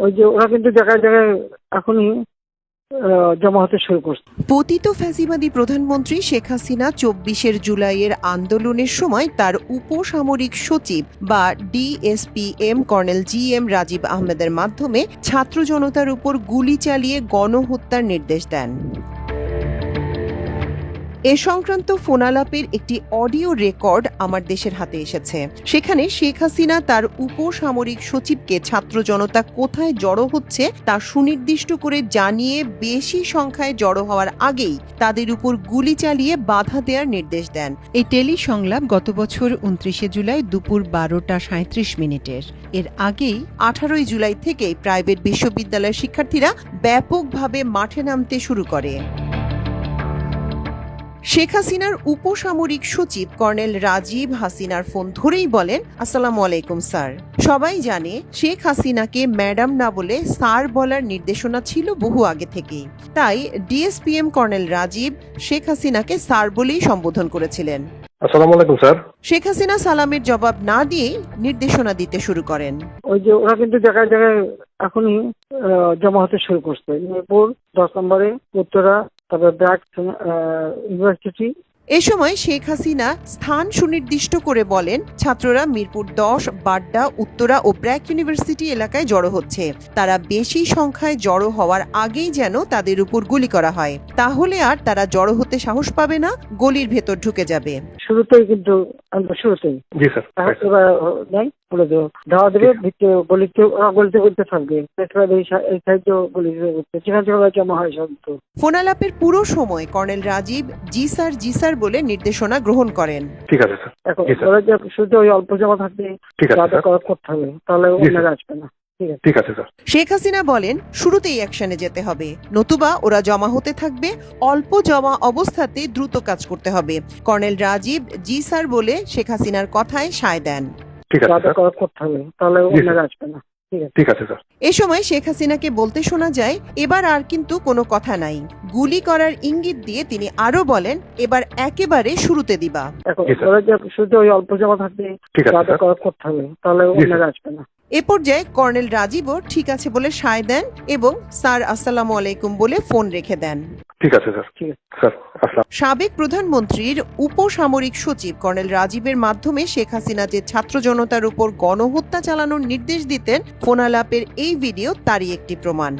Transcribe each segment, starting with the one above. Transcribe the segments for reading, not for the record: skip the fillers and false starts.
ওই যে ওরা কিন্তু জায়গায় জায়গায় এখনই জমা হতে শুরু করছে। পতিত ফ্যাসিবাদী প্রধানমন্ত্রী শেখ হাসিনা ২৪ জুলাইয়ের আন্দোলনের সময় তার উপসামরিক সচিব বা ডিএসপিএম কর্নেল GM রাজীব আহমেদের মাধ্যমে ছাত্র জনতার উপর গুলি চালিয়ে গণহত্যার নির্দেশ দেন। এ সংক্রান্ত ফোনালাপের একটি অডিও রেকর্ড আমার দেশের হাতে এসেছে। সেখানে শেখ হাসিনা তার উপসামরিক সচিবকে ছাত্র জনতা কোথায় জড়ো হচ্ছে তা সুনির্দিষ্ট করে জানিয়ে বেশি সংখ্যায় জড়ো হওয়ার আগেই তাদের উপর গুলি চালিয়ে বাধা দেওয়ার নির্দেশ দেন। এই টেলি সংলাপ গত বছর ২৯ জুলাই দুপুর ১২টা ৩৭ মিনিটের। এর আগেই ১৮ জুলাই থেকে প্রাইভেট বিশ্ববিদ্যালয়ের শিক্ষার্থীরা ব্যাপকভাবে মাঠে নামতে শুরু করে। শেখ হাসিনার উপসামরিক সচিব কর্নেল রাজীব হাসিনার ফোন ধরেই বলেন, আসসালামু আলাইকুম স্যার। সবাই জানে শেখ হাসিনাকে ম্যাডাম না বলে স্যার বলার নির্দেশনা ছিল বহু আগে থেকেই। তাই ডিএসপিএম কর্নেল রাজীব শেখ হাসিনাকে স্যার বলেই সম্বোধন করেছিলেন। আসসালামু আলাইকুম স্যার। শেখ হাসিনা সালামের জবাব না দিয়ে নির্দেশনা দিতে শুরু করেন। ওই যে ওরা কিন্তু জায়গায় জায়গায় এখনই জমা হতে শুরু করছে। মিরপুর 10 নম্বরে, উত্তরা, তারপরে ব্র্যাক ইউনিভার্সিটি। এ সময় শেখ হাসিনা স্থান সুনির্দিষ্ট করে বলেন, ছাত্ররা মিরপুর 10, বাড্ডা, উত্তরা ও ব্র্যাক ইউনিভার্সিটি এলাকায় জড়ো হচ্ছে। তারা বেশি সংখ্যায় জড়ো হওয়ার আগেই যেন তাদের উপর গুলি করা হয়, তাহলে আর তারা জড়ো হতে সাহস পাবে না, গলির ভেতর ঢুকে যাবে। শুরুতেই কিন্তু শুরুতেই জি স্যার। নাই বলে দেবো, ধাওয়া দেবে, গলিতে গলিতে থাকবে, এই সাইডে গলি যেখান থেকে ওরা জমা হয় সব। ফোনালাপের পুরো সময় কর্নেল রাজীব জি স্যার বলে নির্দেশনা গ্রহণ করেন। ঠিক আছে স্যার। এখন ওরা যে শুধু ওই অল্প জমা থাকবে, করতে হবে, তাহলে ওনারা আসবে না। ঠিক আছে স্যার। শেখ হাসিনা বলেন, শুরুতেই অ্যাকশনে যেতে হবে, নতুবা ওরা জমা হতে থাকবে। অল্প জমা অবস্থাতে দ্রুত কাজ করতে হবে। কর্নেল রাজীব জি স্যার বলে শেখ হাসিনার কথায় সায় দেন। ঠিক আছে স্যার। করতে হবে, তাহলে ওনারা আসবে না। ঠিক আছে স্যার। এ সময় শেখ হাসিনাকে বলতে শোনা যায়, এবার আর কিন্তু কোনো কথা নাই। গুলি করার ইঙ্গিত দিয়ে তিনি আরো বলেন, এবার একেবারে শুরুতে দিবা। এখন ওরা যে শুধু ওই অল্প জমা থাকবে, করতে হবে, তাহলে ওনারা আসবে না। এ পর্যায়ে কর্নেল রাজীবও ঠিক আছে বলে সায় দেন এবং স্যার আসসালামু আলাইকুম বলে ফোন রেখে দেন। ঠিক আছে স্যার। স্যার আসসালাম। সাবেক প্রধানমন্ত্রীর উপসামরিক সচিব কর্নেল রাজীবের মাধ্যমে শেখ হাসিনা যে ছাত্র জনতার উপর গণহত্যা চালানোর নির্দেশ দিতেন, ফোনালাপের এই ভিডিও তারই একটি প্রমাণ।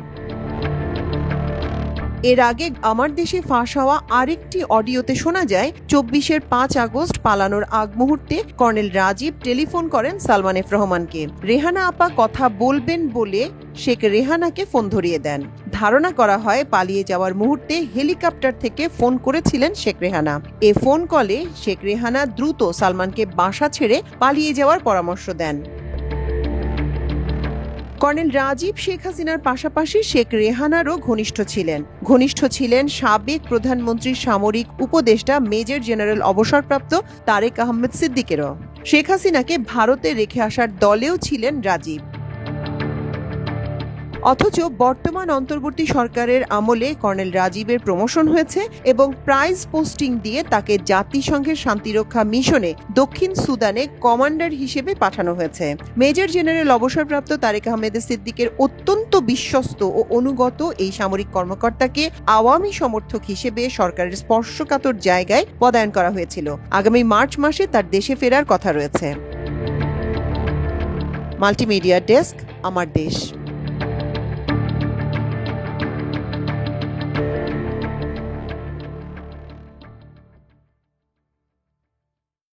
এর আগে আমার দেশে ফাঁস হওয়া আরেকটি অডিওতে শোনা যায়, ২৪ আগস্ট পালানোর আগ মুহূর্তে কর্নেল রাজীব টেলিফোন করেন সালমান এফ রহমানকে। রেহানা আপা কথা বলবেন বলে শেখ রেহানাকে ফোন ধরিয়ে দেন। ধারণা করা হয় পালিয়ে যাওয়ার মুহূর্তে হেলিকপ্টার থেকে ফোন করেছিলেন শেখ রেহানা। এ ফোন কলে শেখ রেহানা দ্রুত সালমানকে বাসা ছেড়ে পালিয়ে যাওয়ার পরামর্শ দেন। কর্নেল রাজীব শেখ হাসিনার পাশাপাশি শেখ রেহানারও ঘনিষ্ঠ ছিলেন সাবেক প্রধানমন্ত্রীর সামরিক উপদেষ্টা মেজর জেনারেল অবসরপ্রাপ্ত তারেক আহমেদ সিদ্দিকেরও। শেখ হাসিনাকে ভারতে রেখে আসার দলেও ছিলেন রাজীব। অথচ বর্তমান অন্তর্বর্তী সরকারের আমলে কর্নেল রাজীবের প্রমোশন হয়েছে এবং প্রাইজ পোস্টিং দিয়ে তাকে জাতিসংঘের শান্তিরক্ষা মিশনে দক্ষিণ সুদানে কমান্ডার হিসেবে পাঠানো হয়েছে। মেজর জেনারেল অবসরপ্রাপ্ত তারেক আহমেদ সিদ্দিকের অত্যন্ত বিশ্বস্ত ও অনুগত এই সামরিক কর্মকর্তাকে আওয়ামী সমর্থক হিসেবে সরকারের স্পর্শকাতর জায়গায় পদায়ন করা হয়েছিল। আগামী মার্চ মাসে তার দেশে ফেরার কথা রয়েছে। মাল্টিমিডিয়া ডেস্ক, আমার দেশ।